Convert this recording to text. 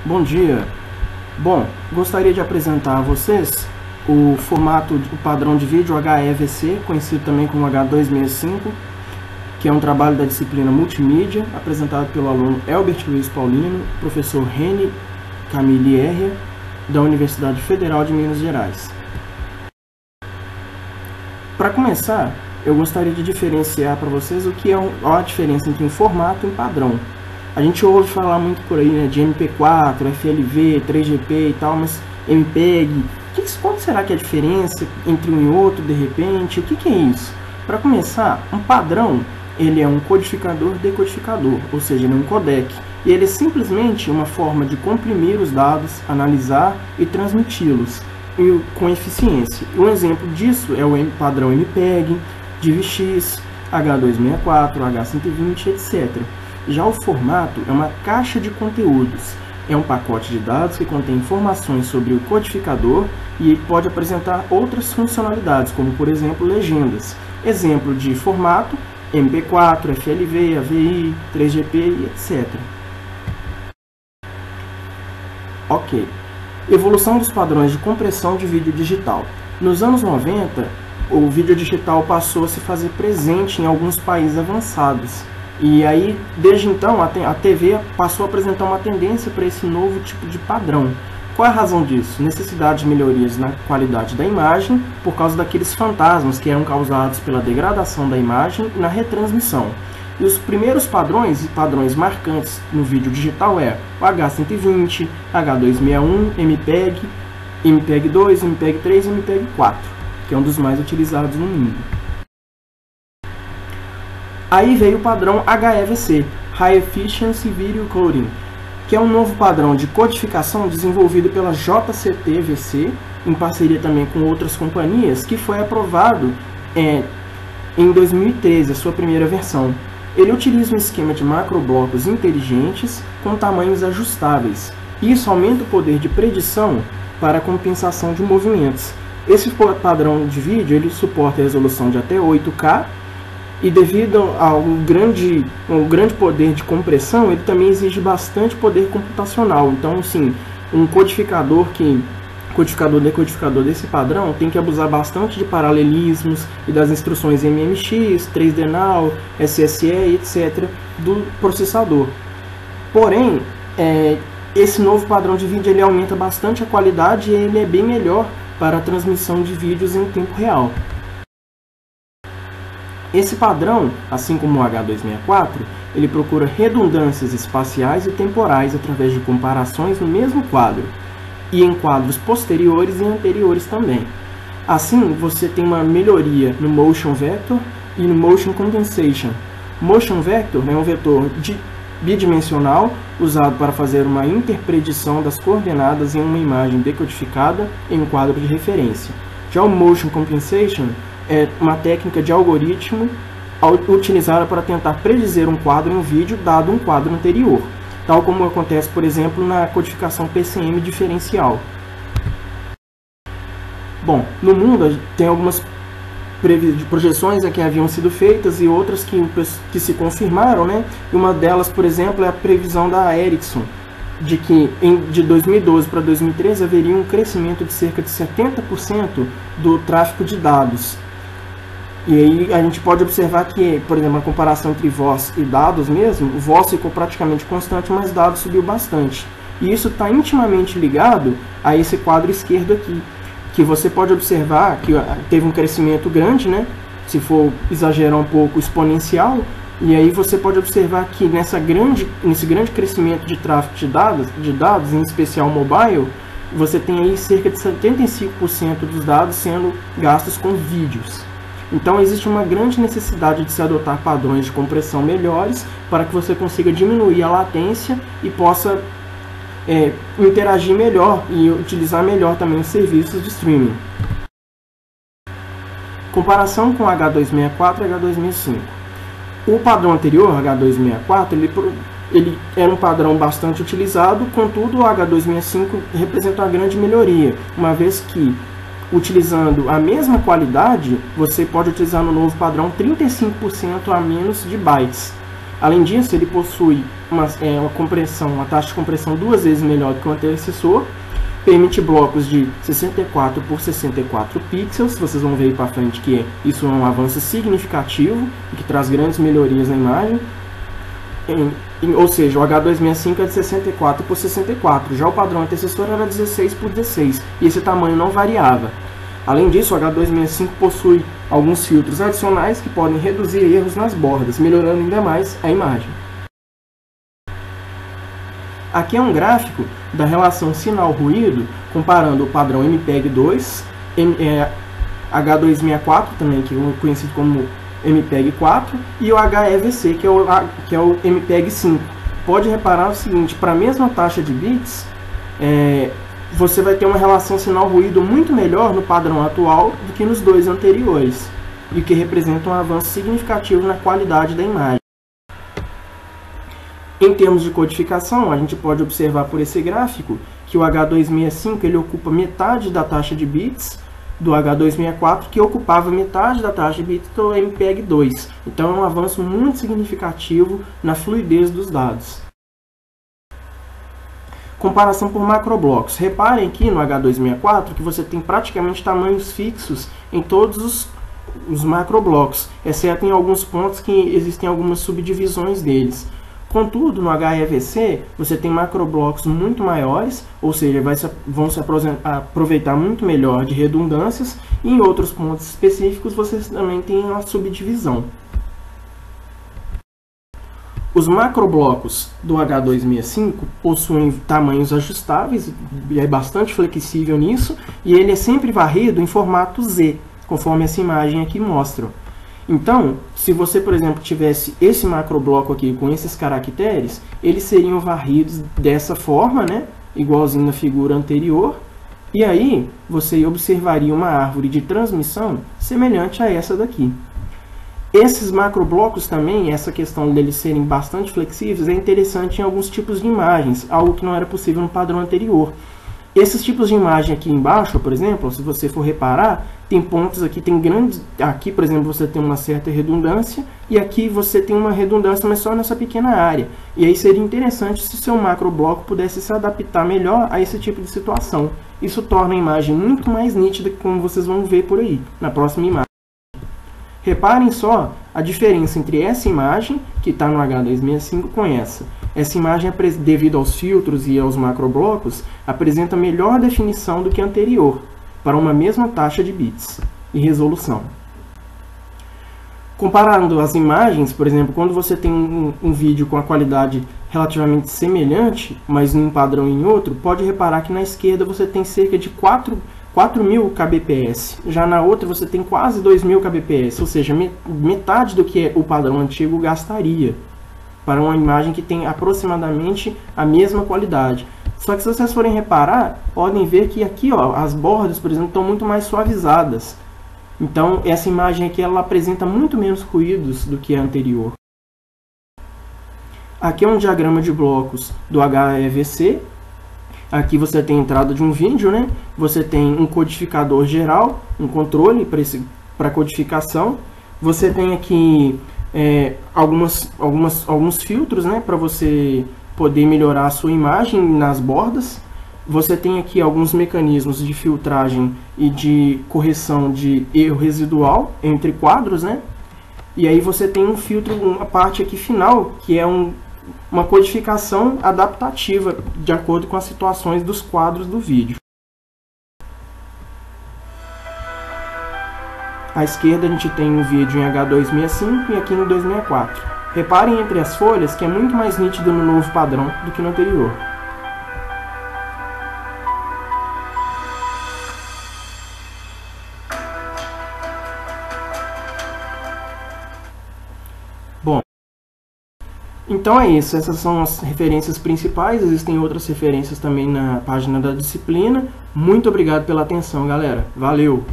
Bom dia. Bom, gostaria de apresentar a vocês o formato, o padrão de vídeo HEVC, conhecido também como H265, que é um trabalho da disciplina Multimídia, apresentado pelo aluno Elbert Luiz Paulino, professor Reni Camille Herria, da Universidade Federal de Minas Gerais. Para começar, eu gostaria de diferenciar para vocês o que é a diferença entre um formato e um padrão. A gente ouve falar muito por aí, né, de MP4, FLV, 3GP e tal, mas MPEG, qual será que é a diferença entre um e outro de repente? O que é isso? Para começar, um padrão ele é um codificador-decodificador, ou seja, ele é um codec. E ele é simplesmente uma forma de comprimir os dados, analisar e transmiti-los com eficiência. Um exemplo disso é o padrão MPEG, DivX, H264, H120, etc. Já o formato é uma caixa de conteúdos. É um pacote de dados que contém informações sobre o codificador e pode apresentar outras funcionalidades, como por exemplo legendas. Exemplo de formato: MP4, FLV, AVI, 3GP e etc. Ok. Evolução dos padrões de compressão de vídeo digital. Nos anos 90, o vídeo digital passou a se fazer presente em alguns países avançados. E aí, desde então, a TV passou a apresentar uma tendência para esse novo tipo de padrão. Qual é a razão disso? Necessidade de melhorias na qualidade da imagem por causa daqueles fantasmas que eram causados pela degradação da imagem na retransmissão. E os primeiros padrões e padrões marcantes no vídeo digital é o H120, H261, MPEG, MPEG-2, MPEG-3 e MPEG-4, que é um dos mais utilizados no mundo. Aí veio o padrão HEVC, High Efficiency Video Coding, que é um novo padrão de codificação desenvolvido pela JCT-VC, em parceria também com outras companhias, que foi aprovado em 2013, a sua primeira versão. Ele utiliza um esquema de macroblocos inteligentes com tamanhos ajustáveis. Isso aumenta o poder de predição para a compensação de movimentos. Esse padrão de vídeo ele suporta a resolução de até 8K, e devido ao grande poder de compressão, ele também exige bastante poder computacional. Então, sim, um codificador-decodificador desse padrão tem que abusar bastante de paralelismos e das instruções MMX, 3DNAW, SSE, etc. do processador. Porém, esse novo padrão de vídeo ele aumenta bastante a qualidade e ele é bem melhor para a transmissão de vídeos em tempo real. Esse padrão, assim como o H264, ele procura redundâncias espaciais e temporais através de comparações no mesmo quadro, e em quadros posteriores e anteriores também. Assim, você tem uma melhoria no Motion Vector e no Motion Compensation. Motion Vector é um vetor bidimensional usado para fazer uma interpredição das coordenadas em uma imagem decodificada em um quadro de referência. Já o Motion Compensation é uma técnica de algoritmo utilizada para tentar predizer um quadro em um vídeo dado um quadro anterior, tal como acontece, por exemplo, na codificação PCM diferencial. Bom, no mundo tem algumas projeções que haviam sido feitas e outras que se confirmaram, né? E uma delas, por exemplo, é a previsão da Ericsson, de que de 2012 para 2013 haveria um crescimento de cerca de 70% do tráfego de dados. E aí a gente pode observar que, por exemplo, a comparação entre voz e dados mesmo, voz ficou praticamente constante, mas dados subiu bastante. E isso está intimamente ligado a esse quadro esquerdo aqui, que você pode observar que teve um crescimento grande, né? Se for exagerar um pouco, exponencial. E aí você pode observar que nesse grande crescimento de tráfego de dados, em especial mobile, você tem aí cerca de 75% dos dados sendo gastos com vídeos. Então existe uma grande necessidade de se adotar padrões de compressão melhores para que você consiga diminuir a latência e possa interagir melhor e utilizar melhor também os serviços de streaming. Comparação com H264 e H265. O padrão anterior, H264, ele era um padrão bastante utilizado, contudo o H265 representa uma grande melhoria, uma vez que, utilizando a mesma qualidade, você pode utilizar no novo padrão 35% a menos de bytes. Além disso, ele possui uma taxa de compressão 2 vezes melhor do que o antecessor, permite blocos de 64 por 64 pixels, vocês vão ver aí para frente que isso é um avanço significativo e que traz grandes melhorias na imagem. Ou seja, o H265 é de 64 por 64, já o padrão antecessor era 16 por 16, e esse tamanho não variava. Além disso, o H265 possui alguns filtros adicionais que podem reduzir erros nas bordas, melhorando ainda mais a imagem. Aqui é um gráfico da relação sinal-ruído, comparando o padrão MPEG-2, H264, também que é conhecido como MPEG-4, e o HEVC, que é o MPEG-5. Pode reparar o seguinte, para a mesma taxa de bits, você vai ter uma relação sinal-ruído muito melhor no padrão atual do que nos dois anteriores, e que representa um avanço significativo na qualidade da imagem. Em termos de codificação, a gente pode observar por esse gráfico que o H265 ele ocupa metade da taxa de bits do H264, que ocupava metade da taxa de bits do MPEG-2. Então é um avanço muito significativo na fluidez dos dados. Comparação por macroblocos. Reparem aqui no H264 que você tem praticamente tamanhos fixos em todos os macroblocos, exceto em alguns pontos que existem algumas subdivisões deles. Contudo, no HEVC, você tem macroblocos muito maiores, ou seja, vão se aproveitar muito melhor de redundâncias, e em outros pontos específicos você também tem uma subdivisão. Os macroblocos do H265 possuem tamanhos ajustáveis, é bastante flexível nisso, e ele é sempre varrido em formato Z, conforme essa imagem aqui mostra. Então, se você, por exemplo, tivesse esse macrobloco aqui com esses caracteres, eles seriam varridos dessa forma, né? Igualzinho na figura anterior. E aí, você observaria uma árvore de transmissão semelhante a essa daqui. Esses macroblocos também, essa questão deles serem bastante flexíveis, é interessante em alguns tipos de imagens, algo que não era possível no padrão anterior. Esses tipos de imagem aqui embaixo, por exemplo, se você for reparar, tem pontos aqui, tem grandes... Aqui, por exemplo, você tem uma certa redundância, e aqui você tem uma redundância, mas só nessa pequena área. E aí seria interessante se o seu macrobloco pudesse se adaptar melhor a esse tipo de situação. Isso torna a imagem muito mais nítida, como vocês vão ver por aí, na próxima imagem. Reparem só a diferença entre essa imagem, que está no H265, com essa. Essa imagem, devido aos filtros e aos macroblocos, apresenta melhor definição do que a anterior, para uma mesma taxa de bits e resolução. Comparando as imagens, por exemplo, quando você tem um vídeo com a qualidade relativamente semelhante, mas em um padrão e em outro, pode reparar que na esquerda você tem cerca de 4.000 kbps, já na outra você tem quase 2.000 kbps, ou seja, metade do que o padrão antigo gastaria para uma imagem que tem aproximadamente a mesma qualidade. Só que se vocês forem reparar, podem ver que aqui ó, as bordas, por exemplo, estão muito mais suavizadas. Então essa imagem aqui ela apresenta muito menos ruídos do que a anterior. Aqui é um diagrama de blocos do HEVC. Aqui você tem a entrada de um vídeo, né? Você tem um codificador geral, um controle para codificação. Você tem aqui alguns filtros, né? Para você poder melhorar a sua imagem nas bordas. Você tem aqui alguns mecanismos de filtragem e de correção de erro residual entre quadros, né? E aí você tem um filtro, uma parte aqui final, que é uma codificação adaptativa de acordo com as situações dos quadros do vídeo. À esquerda a gente tem um vídeo em H265 e aqui no 264. Reparem entre as folhas que é muito mais nítido no novo padrão do que no anterior. Bom, então é isso, essas são as referências principais, existem outras referências também na página da disciplina. Muito obrigado pela atenção, galera. Valeu!